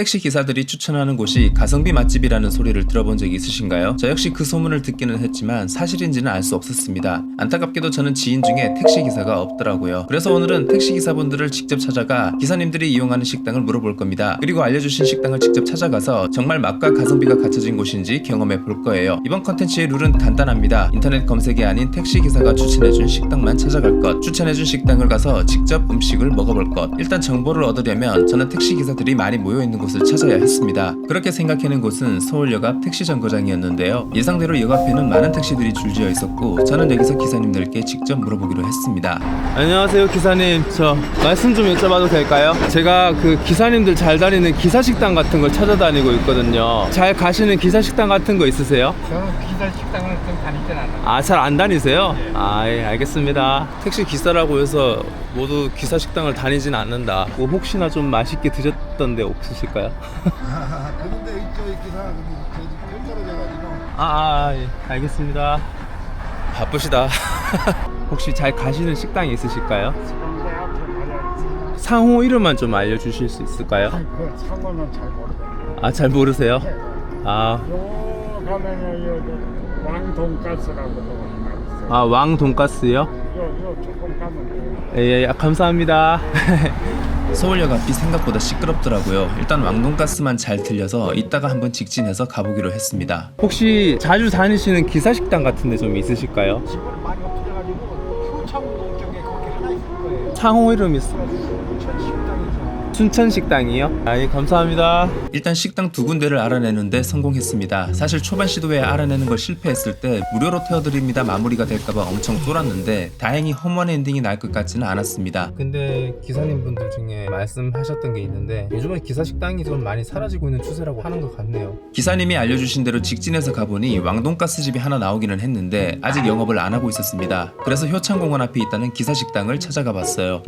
택시 기사들이 추천하는 곳이 가성비 맛집이라는 소리를 들어본 적이 있으신가요? 저 역시 그 소문을 듣기는 했지만 사실인지는 알 수 없었습니다. 안타깝게도 저는 지인 중에 택시 기사가 없더라고요. 그래서 오늘은 택시 기사분들을 직접 찾아가 기사님들이 이용하는 식당을 물어볼 겁니다. 그리고 알려주신 식당을 직접 찾아가서 정말 맛과 가성비가 갖춰진 곳인지 경험해 볼 거예요. 이번 컨텐츠의 룰은 간단합니다. 인터넷 검색이 아닌 택시 기사가 추천해준 식당만 찾아갈 것, 추천해준 식당을 가서 직접 음식을 먹어볼 것. 일단 정보를 얻으려면 저는 택시 기사들이 많이 모여있는 곳을 찾아야 했습니다. 그렇게 생각해낸 곳은 서울역 앞 택시 정거장이었는데요. 예상대로 역 앞에는 많은 택시들이 줄지어 있었고 저는 여기서 기사님들께 직접 물어보기로 했습니다. 안녕하세요 기사님, 저 말씀 좀 여쭤봐도 될까요? 제가 그 기사님들 잘 다니는 기사식당 같은 걸 찾아다니고 있거든요. 잘 가시는 기사식당 같은 거 있으세요? 저는 기사 식당을 좀 다니진 않아요. 아, 잘 안 다니세요? 네. 아, 예, 알겠습니다. 택시 기사라고 해서 모두 기사식당을 다니진 않는다. 뭐 혹시나 좀 맛있게 드셨던 데 없으실까요? 그런데 저기 기사 좀 떨어져가지고. 예, 알겠습니다. 바쁘시다. 혹시 잘 가시는 식당이 있으실까요? 상호 이름만 좀 알려주실 수 있을까요? 그 상관은 잘 모르겠어요. 아, 잘 모르세요? 아, 요 가면은 왕돈가스라고 있어요. 아, 왕 돈가스요? 요 조금 가면 돼요. 예, 감사합니다. 서울역 앞이 생각보다 시끄럽더라고요. 일단 왕돈가스만 잘 들려서 이따가 한번 직진해서 가보기로 했습니다. 혹시 자주 다니시는 기사식당 같은 데 좀 있으실까요? 집을 많이 없어져가지고 효창동 쪽에 거기 하나 있을 거예요. 상호 이름 있어. 천 식당이죠. 순천식당이요? 아, 예, 감사합니다. 일단 식당 두 군데를 알아내는데 성공했습니다. 사실 초반 시도에 알아내는 걸 실패했을 때 무료로 태워드립니다 마무리가 될까봐 엄청 쫄았는데 다행히 홈런 엔딩이 날 것 같지는 않았습니다. 근데 기사님분들 중에 말씀하셨던 게 있는데 요즘은 기사식당이 좀 많이 사라지고 있는 추세라고 하는 것 같네요. 기사님이 알려주신 대로 직진해서 가보니 왕돈가스 집이 하나 나오기는 했는데 아직 영업을 안 하고 있었습니다. 그래서 효창공원 앞에 있다는 기사식당을 찾아가 봤어요.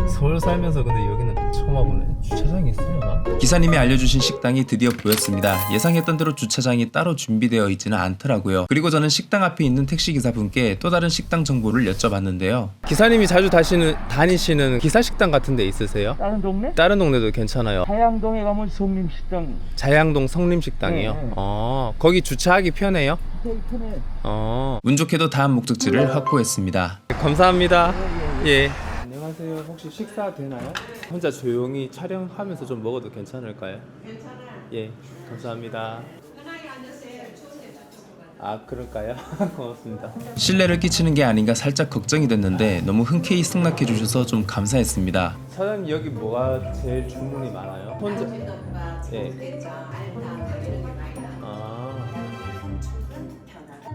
서울 살면서 근데 여기는 처음 와보네. 주차장이 있으려나? 기사님이 알려주신 식당이 드디어 보였습니다. 예상했던 대로 주차장이 따로 준비되어 있지는 않더라고요. 그리고 저는 식당 앞에 있는 택시기사분께 또 다른 식당 정보를 여쭤봤는데요. 기사님이 자주 다니시는 기사식당 같은 데 있으세요? 다른 동네? 다른 동네도 괜찮아요. 하양동에 가면 성림식당 자양동 성림식당이요? 네. 거기 주차하기 편해요? 인터넷. 운 좋게도 다음 목적지를 확보했습니다. 감사합니다. 예. 안녕하세요. 혹시 식사 되나요? 혼자 조용히 촬영하면서 좀 먹어도 괜찮을까요? 괜찮아요. 예, 감사합니다. 편하게 앉으세요. 추운데 저쪽으로. 아, 그럴까요? 고맙습니다. 실례를 끼치는 게 아닌가 살짝 걱정이 됐는데 너무 흔쾌히 승낙해 주셔서 좀 감사했습니다. 사장님 여기 뭐가 제일 주문이 많아요? 혼자. 예.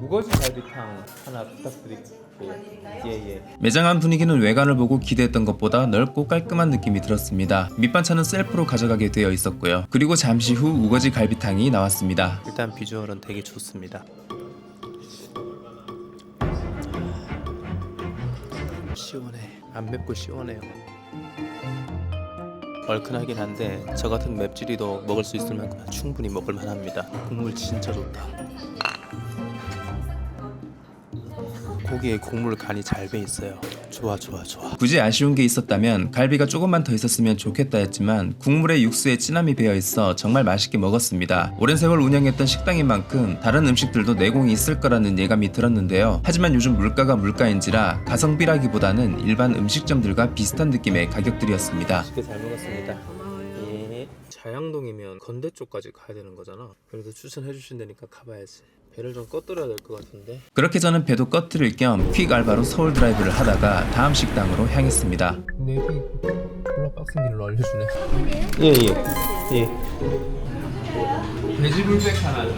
우거지 갈비탕 하나 부탁드릴게요. 예. 매장 안 분위기는 외관을 보고 기대했던 것보다 넓고 깔끔한 느낌이 들었습니다. 밑반찬은 셀프로 가져가게 되어 있었고요. 그리고 잠시 후 우거지 갈비탕이 나왔습니다. 일단 비주얼은 되게 좋습니다. 시원해. 안 맵고 시원해요. 얼큰하긴 한데 저 같은 맵찔이도 먹을 수 있을 만큼 충분히 먹을 만합니다. 국물 진짜 좋다. 고기에 국물 간이 잘 배 있어요. 좋아. 굳이 아쉬운 게 있었다면 갈비가 조금만 더 있었으면 좋겠다 했지만 국물에 육수에 진함이 배어 있어 정말 맛있게 먹었습니다. 오랜 세월 운영했던 식당인 만큼 다른 음식들도 내공이 있을 거라는 예감이 들었는데요. 하지만 요즘 물가가 물가인지라 가성비라기보다는 일반 음식점들과 비슷한 느낌의 가격들이었습니다. 맛있게 잘 먹었습니다. 예. 자양동이면 건대 쪽까지 가야 되는 거잖아. 그래도 추천해 주신다니까 가봐야지. 배를 좀 꺼뜨려야 될 것 같은데. 그렇게 저는 배도 꺼뜨릴 겸 퀵 알바로 서울 드라이브를 하다가 다음 식당으로 향했습니다. 근데 여기 졸라 빡센 길로 알려주네. 예. 돼지불백 하나.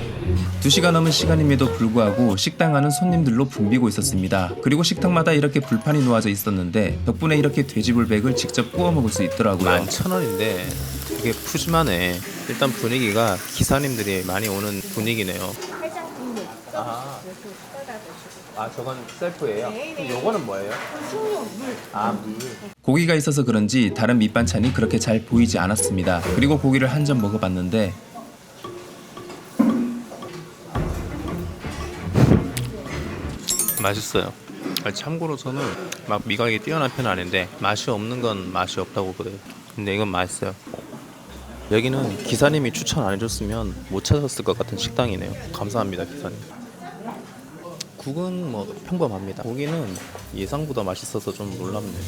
2시가 넘은 시간임에도 불구하고 식당 안은 손님들로 붐비고 있었습니다. 그리고 식탁마다 이렇게 불판이 놓아져 있었는데 덕분에 이렇게 돼지불백을 직접 구워 먹을 수 있더라고요. 11,000원인데 되게 푸짐하네. 일단 분위기가 기사님들이 많이 오는 분위기네요. 저건 셀프예요? 그럼 요거는 뭐예요? 물. 고기가 있어서 그런지 다른 밑반찬이 그렇게 잘 보이지 않았습니다. 그리고 고기를 한 점 먹어봤는데 맛있어요. 참고로 저는 막 미각이 뛰어난 편은 아닌데 맛이 없는 건 맛이 없다고 그래요. 근데 이건 맛있어요. 여기는 기사님이 추천 안 해줬으면 못 찾았을 것 같은 식당이네요. 감사합니다, 기사님. 국은 뭐 평범합니다. 고기는 예상보다 맛있어서 좀 놀랍네요.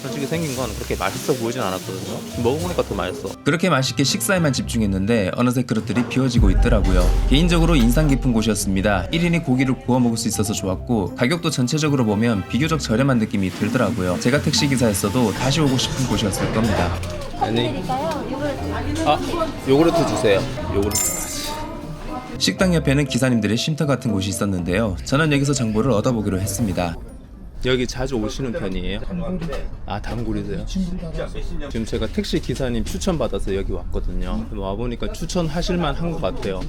솔직히 생긴 건 그렇게 맛있어 보이진 않았거든요. 먹어보니까 더 맛있어. 그렇게 맛있게 식사에만 집중했는데 어느새 그릇들이 비워지고 있더라고요. 개인적으로 인상 깊은 곳이었습니다. 1인이 고기를 구워 먹을 수 있어서 좋았고 가격도 전체적으로 보면 비교적 저렴한 느낌이 들더라고요. 제가 택시기사였어도 다시 오고 싶은 곳이었을 겁니다. 아니, 요구르트 주세요. 요구르트. 식당 옆에는 기사님들의 쉼터 같은 곳이 있었는데요. 저는 여기서 정보를 얻어보기로 했습니다. 여기 자주 오시는 편이에요? 아, 단골이세요? 지금 제가 택시 기사님 추천 받아서 여기 왔거든요. 와 보니까 추천하실만 한 것 같아요.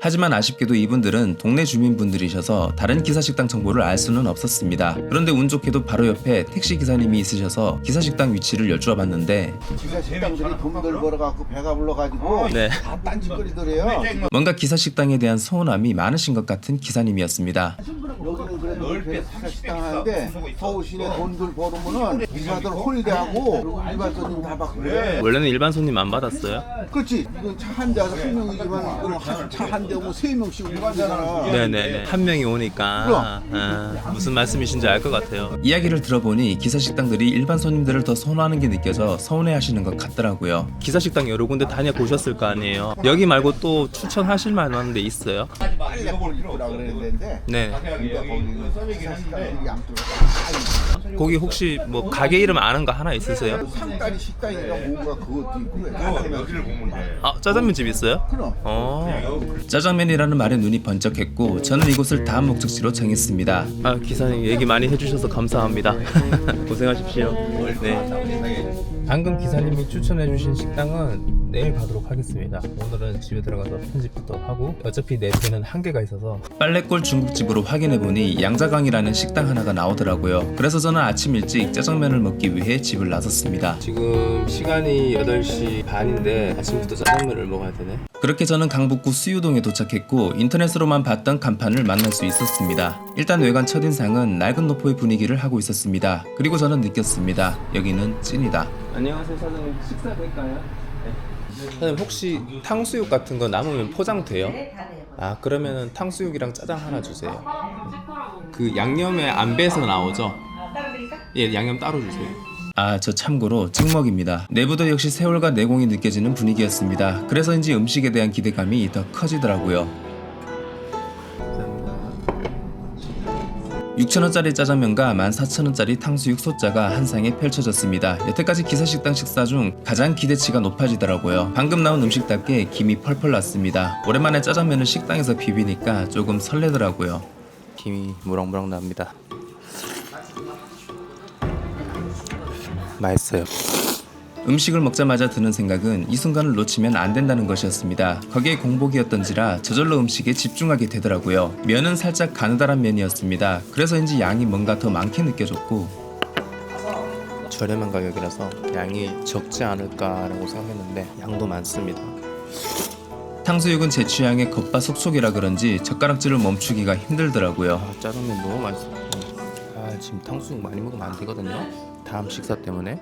하지만 아쉽게도 이분들은 동네 주민분들이셔서 다른 기사식당 정보를 알 수는 없었습니다. 그런데 운 좋게도 바로 옆에 택시 기사님이 있으셔서 기사식당 위치를 여쭈어 봤는데 기사 식당들이 돈들 벌어갖고 배가 불러가지고 네. 다 딴짓거리더래요. 뭔가 기사식당에 대한 서운함이 많으신 것 같은 기사님이었습니다. 여기는 그래도 기사 식당 하는데 서울 시내 돈들 벌으면은 기사들 홀대하고 일반 손님 다 받고 그래. 원래는 일반 손님 안 받았어요? 그렇지. 이건 차 한 대에서 한 명이지만 차 한 대 오면 세 명씩 오는 거잖아. 네네네. 한 명이 오니까 무슨 말씀이신지 알 것 같아요. 이야기를 들어보니 기사식당들이 일반 손님들을 더 선호하는 게 느껴져 서운해하시는 것 같더라고요. 기사식당 여러 군데 다녀보셨을 거 아니에요? 여기 말고 또 추천하실 만한 데 있어요? 빨래 꼴리라 그랬는데 네. 거기는 기사 식당들이 양쪽으로 다 거기 혹시 뭐 가게 이름 아는 거 하나 있으세요? 상다리 식당인가 뭔가 그것도 있고 짜장면. 아, 짜장면 집 있어요? 그럼. 짜장면이라는 말에 눈이 번쩍했고 저는 이곳을 다음 목적지로 정했습니다. 아, 기사님 얘기 많이 해주셔서 감사합니다. 고생하십시오. 네. 방금 기사님이 추천해주신 식당은 내일 가도록 하겠습니다. 오늘은 집에 들어가서 편집부터 하고 어차피 내 배는 한계가 있어서 빨래골 중국집으로 확인해보니 양자강이라는 식당 하나가 나오더라고요. 그래서 저는 아침 일찍 짜장면을 먹기 위해 집을 나섰습니다. 지금 시간이 8시 반인데 아침부터 짜장면을 먹어야 되네. 그렇게 저는 강북구 수유동에 도착했고 인터넷으로만 봤던 간판을 만날 수 있었습니다. 일단 외관 첫인상은 낡은 노포의 분위기를 하고 있었습니다. 그리고 저는 느꼈습니다. 여기는 찐이다. 안녕하세요, 사장님. 식사 될까요? 네. 사장님 혹시 탕수육 같은 거 남으면 포장돼요? 아, 그러면은 탕수육이랑 짜장 하나 주세요. 그 양념에 안 배서 나오죠? 따로 드릴까? 예, 양념 따로 주세요. 아, 저 참고로 찍먹입니다. 내부도 역시 세월과 내공이 느껴지는 분위기였습니다. 그래서인지 음식에 대한 기대감이 더 커지더라고요. 6,000원짜리 짜장면과 14,000원짜리 탕수육 소짜가 한 상에 펼쳐졌습니다. 여태까지 기사식당 식사 중 가장 기대치가 높아지더라고요. 방금 나온 음식답게 김이 펄펄 났습니다. 오랜만에 짜장면을 식당에서 비비니까 조금 설레더라고요. 김이 무럭무럭 납니다. 맛있어요. 음식을 먹자마자 드는 생각은 이 순간을 놓치면 안 된다는 것이었습니다. 거기에 공복이었던지라 저절로 음식에 집중하게 되더라고요. 면은 살짝 가느다란 면이었습니다. 그래서인지 양이 뭔가 더 많게 느껴졌고 저렴한 가격이라서 양이 적지 않을까라고 생각했는데 양도 많습니다. 탕수육은 제 취향의 겉바속촉이라 그런지 젓가락질을 멈추기가 힘들더라고요. 아, 짜장면 너무 맛있어. 아, 지금 탕수육 많이 먹으면 안 되거든요. 다음 식사 때문에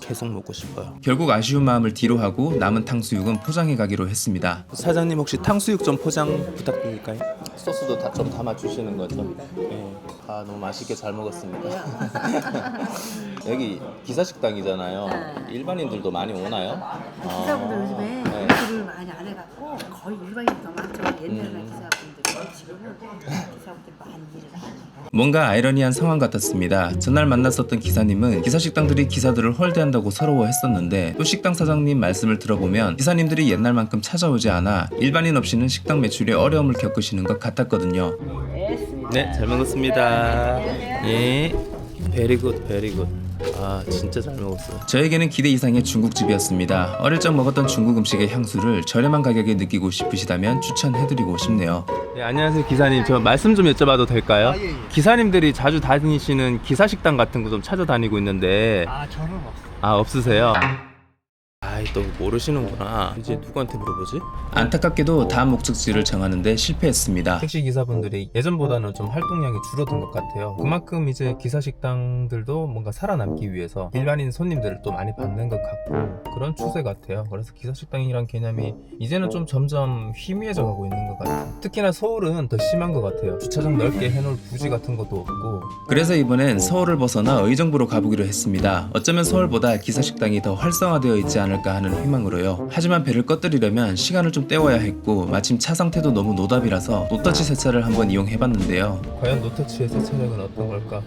계속 먹고 싶어요. 결국 아쉬운 마음을 뒤로 하고 남은 탕수육은 포장해 가기로 했습니다. 사장님 혹시 탕수육 좀 포장 부탁드릴까요? 소스도 다 좀 담아 주시는 거죠? 네. 아, 너무 맛있게 잘 먹었습니다. 여기 기사식당이잖아요. 네. 일반인들도 많이 오나요? 기사분들 요즘에 네. 일을 많이 안 해갖고 거의 일반인이 더 많죠. 옛날에 기사분들이 지금은 기사분들이 많이 일을 안 해요. 뭔가 아이러니한 상황 같았습니다. 전날 만났었던 기사님은 기사식당들이 기사들을 홀대한다고 서러워했었는데 또 식당 사장님 말씀을 들어보면 기사님들이 옛날만큼 찾아오지 않아 일반인 없이는 식당 매출에 어려움을 겪으시는 것 같았거든요. 네, 잘 먹었습니다. 예, 베리굿, 베리굿. 아, 진짜 잘 먹었어요. 저에게는 기대 이상의 중국집이었습니다. 어릴 적 먹었던 중국 음식의 향수를 저렴한 가격에 느끼고 싶으시다면 추천해드리고 싶네요. 네, 안녕하세요, 기사님. 저 말씀 좀 여쭤봐도 될까요? 예. 기사님들이 자주 다니시는 기사식당 같은 거 좀 찾아다니고 있는데 저는 없어요. 아, 없으세요? 아이 또 모르시는구나. 이제 누구한테 물어보지? 안타깝게도 다음 목적지를 정하는데 실패했습니다. 택시 기사분들이 예전보다는 좀 활동량이 줄어든 것 같아요. 그만큼 이제 기사 식당들도 뭔가 살아남기 위해서 일반인 손님들을 또 많이 받는 것 같고 그런 추세 같아요. 그래서 기사 식당이란 개념이 이제는 좀 점점 희미해져 가고 있는 것 같아요. 특히나 서울은 더 심한 것 같아요. 주차장 넓게 해놓을 부지 같은 것도 없고. 그래서 이번엔 서울을 벗어나 의정부로 가보기로 했습니다. 어쩌면 서울보다 기사 식당이 더 활성화되어 있지 않을까 하는 희망으로요. 하지만 배를 꺼뜨리려면 시간을 좀 때워야 했고 마침 차 상태도 너무 노답이라서 노터치 세차를 한번 이용해봤는데요. 과연 노터치의 세차력은 어떤 걸까?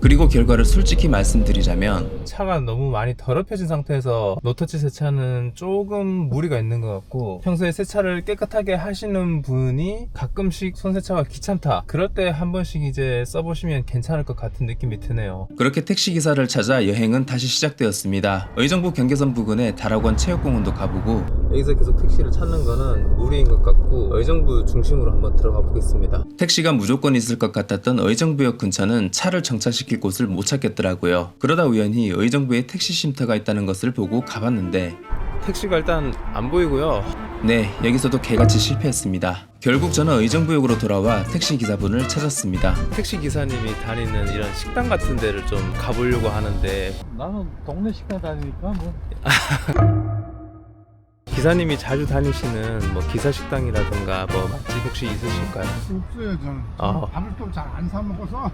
그리고 결과를 솔직히 말씀드리자면 차가 너무 많이 더럽혀진 상태에서 노터치 세차는 조금 무리가 있는 것 같고, 평소에 세차를 깨끗하게 하시는 분이 가끔씩 손세차가 귀찮다 그럴 때 한 번씩 이제 써보시면 괜찮을 것 같은 느낌이 드네요. 그렇게 택시기사를 찾아 여행은 다시 시작되었습니다. 의정부 경계선 부근에 다락원 체육공원도 가보고 여기서 계속 택시를 찾는 거는 무리인 것 같고 의정부 중심으로 한번 들어가 보겠습니다. 택시가 무조건 있을 것 같았던 의정부역 근처는 차를 정차시킬 곳을 못 찾겠더라고요. 그러다 우연히 의정부에 택시 쉼터가 있다는 것을 보고 가봤는데 택시가 일단 안 보이고요. 네, 여기서도 개같이 실패했습니다. 결국 저는 의정부역으로 돌아와 택시기사분을 찾았습니다. 택시 기사님이 다니는 이런 식당 같은 데를 좀 가보려고 하는데 나는 동네 식당 다니니까 뭐. 기사님이 자주 다니시는 뭐 기사 식당이라든가 뭐 맛집 혹시 있으실까요? 없어요 저는. 아. 밥을 좀 잘 안 사 먹어서.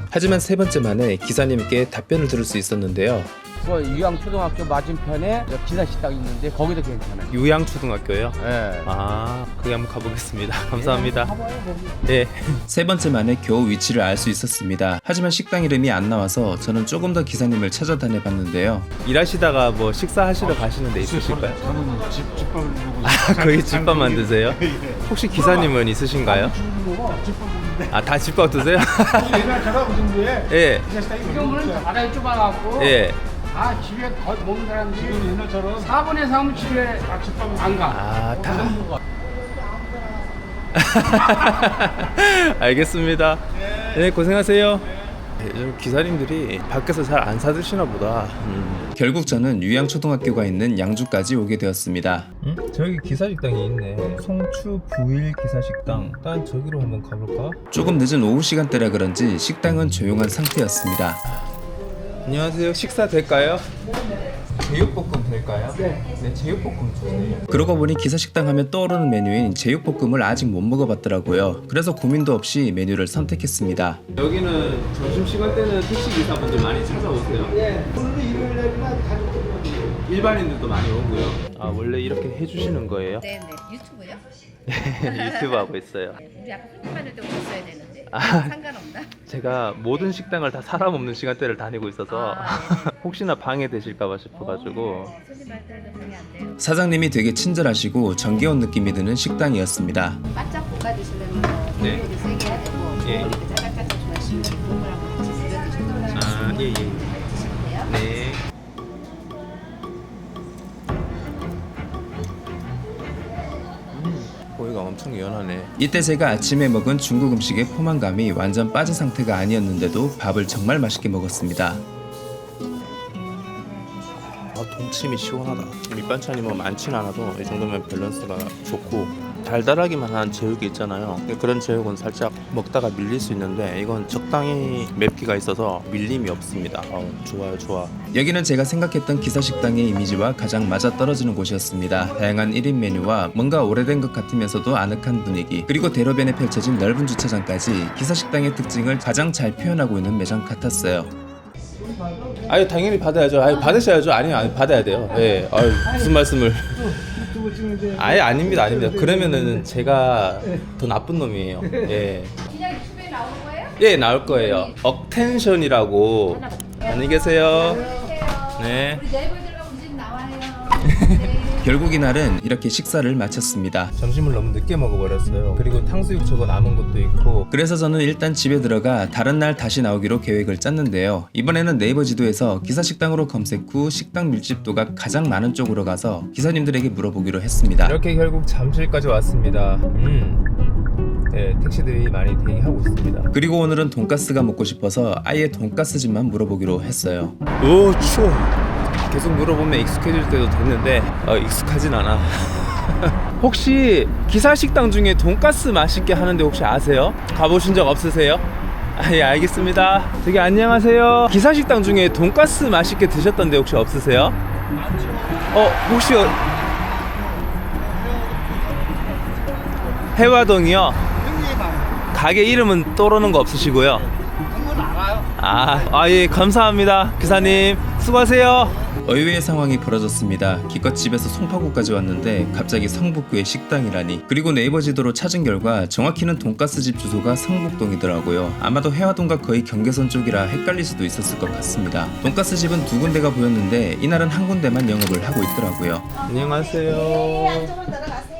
하지만 세 번째 만에 기사님께 답변을 들을 수 있었는데요. 그 유양초등학교 맞은편에 기사 식당 있는데 거기도 괜찮아요. 유양초등학교요? 예. 아, 거기 한번 가보겠습니다. 감사합니다. 가봐요 거기. 네. 세 번째 만에 겨우 위치를 알 수 있었습니다. 하지만 식당 이름이 안 나와서 저는 조금 더 기사님을 찾아다녀 봤는데요. 일하시다가 뭐 식사하시러 가시는 데 있으실까요? 저는 집밥을 먹고. 아, 거기 집밥 만드세요? 혹시 기사님은 있으신가요? 집밥 먹는데. 아, 다 집밥 드세요? 옛날 제가 의정부에 예. 기사 식당이 지금은 바다에 좁아갖고 예. 다 집에 거의 먹는 사람들이 지금 옛날처럼 4분의 3은 집에 집밥을 안 가. 아, 다. 알겠습니다. 네, 고생하세요. 요즘 기사님들이 밖에서 잘 안 사드시나 보다. 결국 저는 유양초등학교가 있는 양주까지 오게 되었습니다. 저기 기사식당이 있네. 송추 부일 기사식당. 일단 저기로 한번 가볼까? 조금 늦은 오후 시간대라 그런지 식당은 조용한 상태였습니다. 안녕하세요. 식사 될까요? 제육볶음 될까요? 네, 제육볶음 주세요. 그러고 보니 기사식당 하면 떠오르는 메뉴인 제육볶음을 아직 못 먹어봤더라고요. 그래서 고민도 없이 메뉴를 선택했습니다. 여기는 점심시간 때는 택시기사분들 많이 찾아오세요. 예. 오늘도 일요일날이나 가족들만. 일반인들도 많이 오고요. 아, 원래 이렇게 해주시는 거예요? 네네 유튜브요? 유튜브 하고 있어요. 우리 아까 손님 많을 때 오셨어야 되는데 아. 상관없나? 제가 모든 식당을 다 사람 없는 시간대를 다니고 있어서 혹시나 방해되실까봐 싶어가지고. 손님 많을 때는 방해 안 돼요. 사장님이 되게 친절하시고 정겨운 느낌이 드는 식당이었습니다. 바짝 볶아 드시려면 네. 물을 세게 해야 되고 예. 이렇게 짜잘짜잘 좋아하시면 국물하고 같이 비벼 드셔도 아, 예, 예. 드시면 돼요. 네. 고기가 엄청 연하네. 이때 제가 아침에 먹은 중국 음식의 포만감이 완전 빠진 상태가 아니었는데도 밥을 정말 맛있게 먹었습니다. 아, 동치미 시원하다. 밑반찬이 뭐 많진 않아도 이 정도면 밸런스가 좋고 달달하기만 한 제육이 있잖아요. 그런 제육은 살짝 먹다가 밀릴 수 있는데 이건 적당히 맵기가 있어서 밀림이 없습니다. 좋아요, 좋아. 여기는 제가 생각했던 기사식당의 이미지와 가장 맞아떨어지는 곳이었습니다. 다양한 1인 메뉴와 뭔가 오래된 것 같으면서도 아늑한 분위기, 그리고 대로변에 펼쳐진 넓은 주차장까지 기사식당의 특징을 가장 잘 표현하고 있는 매장 같았어요. 아유, 당연히 받아야죠. 아유, 받으셔야죠. 아니, 받아야 돼요. 예. 아유, 무슨 말씀을. 아예 아닙니다. 그러면은 제가 더 나쁜 놈이에요. 예. 그냥 유튜브에 나오는 거예요? 예, 나올 거예요. 억텐션이라고. 안녕히 계세요. 네. 우리 네이버 들어가면 우리 집 나와요. 네. 결국 이날은 이렇게 식사를 마쳤습니다. 점심을 너무 늦게 먹어버렸어요. 그리고 탕수육 저거 남은 것도 있고. 그래서 저는 일단 집에 들어가 다른 날 다시 나오기로 계획을 짰는데요. 이번에는 네이버 지도에서 기사식당으로 검색 후 식당 밀집도가 가장 많은 쪽으로 가서 기사님들에게 물어보기로 했습니다. 이렇게 결국 잠실까지 왔습니다. 네, 택시들이 많이 대기하고 있습니다. 그리고 오늘은 돈가스가 먹고 싶어서 아예 돈가스 집만 물어보기로 했어요. 오 추워. 계속 물어보면 익숙해질 때도 됐는데 익숙하진 않아. 혹시 기사식당 중에 돈가스 맛있게 하는데 혹시 아세요? 가보신 적 없으세요? 예, 알겠습니다. 저기 안녕하세요. 기사식당 중에 돈가스 맛있게 드셨던데 혹시 없으세요? 혹시 해화동이요? 가게 이름은 떠오르는 거 없으시고요? 예, 감사합니다. 기사님 수고하세요. 의외의 상황이 벌어졌습니다. 기껏 집에서 송파구까지 왔는데 갑자기 성북구의 식당이라니. 그리고 네이버 지도로 찾은 결과 정확히는 돈가스 집 주소가 성북동이더라고요. 아마도 해화동과 거의 경계선 쪽이라 헷갈릴 수도 있었을 것 같습니다. 돈가스 집은 두 군데가 보였는데 이날은 한 군데만 영업을 하고 있더라고요. 안녕하세요.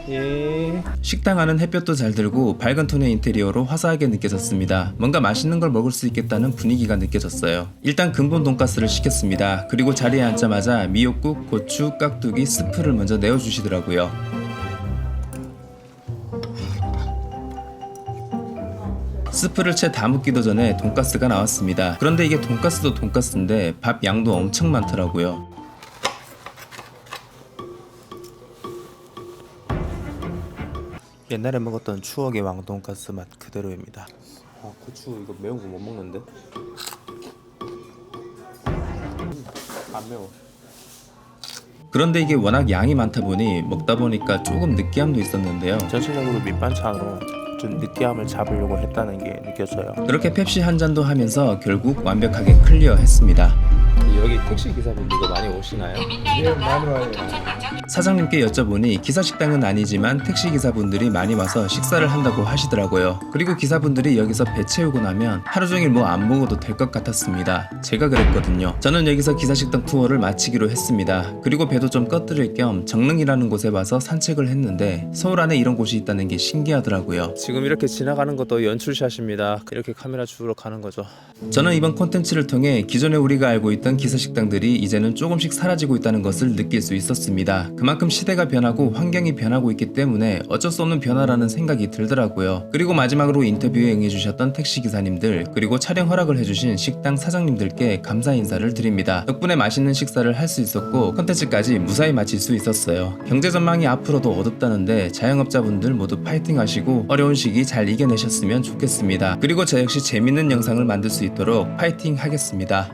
예. 식당 안은 햇볕도 잘 들고 밝은 톤의 인테리어로 화사하게 느껴졌습니다. 뭔가 맛있는 걸 먹을 수 있겠다는 분위기가 느껴졌어요. 일단 근본 돈가스를 시켰습니다. 그리고 자리에 앉자마자 미역국, 고추, 깍두기, 스프를 먼저 내어주시더라고요. 스프를 채 다 묻기도 전에 돈가스가 나왔습니다. 그런데 이게 돈가스도 돈가스인데 밥 양도 엄청 많더라고요. 옛날에 먹었던 추억의 왕돈가스 맛 그대로입니다. 고추 이거 매운 거 못 먹는데? 안 매워. 그런데 이게 워낙 양이 많다 보니 먹다 보니까 조금 느끼함도 있었는데요. 전체적으로 밑반찬으로 좀 느끼함을 잡으려고 했다는 게 느껴져요. 그렇게 펩시 한 잔도 하면서 결국 완벽하게 클리어했습니다. 여기 택시 기사분들도 많이 오시나요? 예, 많이 와요. 사장님께 여쭤보니 기사식당은 아니지만 택시 기사분들이 많이 와서 식사를 한다고 하시더라고요. 그리고 기사분들이 여기서 배 채우고 나면 하루 종일 뭐 안 먹어도 될 것 같았습니다. 제가 그랬거든요. 저는 여기서 기사식당 투어를 마치기로 했습니다. 그리고 배도 좀 꺼뜨릴 겸 정릉이라는 곳에 와서 산책을 했는데 서울 안에 이런 곳이 있다는 게 신기하더라고요. 지금 이렇게 지나가는 것도 연출샷입니다. 이렇게 카메라 주우러 가는 거죠. 저는 이번 콘텐츠를 통해 기존에 우리가 알고 있던 기사식당들이 이제는 조금씩 사라지고 있다는 것을 느낄 수 있었습니다. 그만큼 시대가 변하고 환경이 변하고 있기 때문에 어쩔 수 없는 변화라는 생각이 들더라고요. 그리고 마지막으로 인터뷰에 응해주셨던 택시기사님들 그리고 촬영 허락을 해주신 식당 사장님들께 감사 인사를 드립니다. 덕분에 맛있는 식사를 할 수 있었고 콘텐츠까지 무사히 마칠 수 있었어요. 경제 전망이 앞으로도 어둡다는데 자영업자분들 모두 파이팅 하시고 어려운 시기 잘 이겨내셨으면 좋겠습니다. 그리고 저 역시 재밌는 영상을 만들 수 있도록 파이팅 하겠습니다.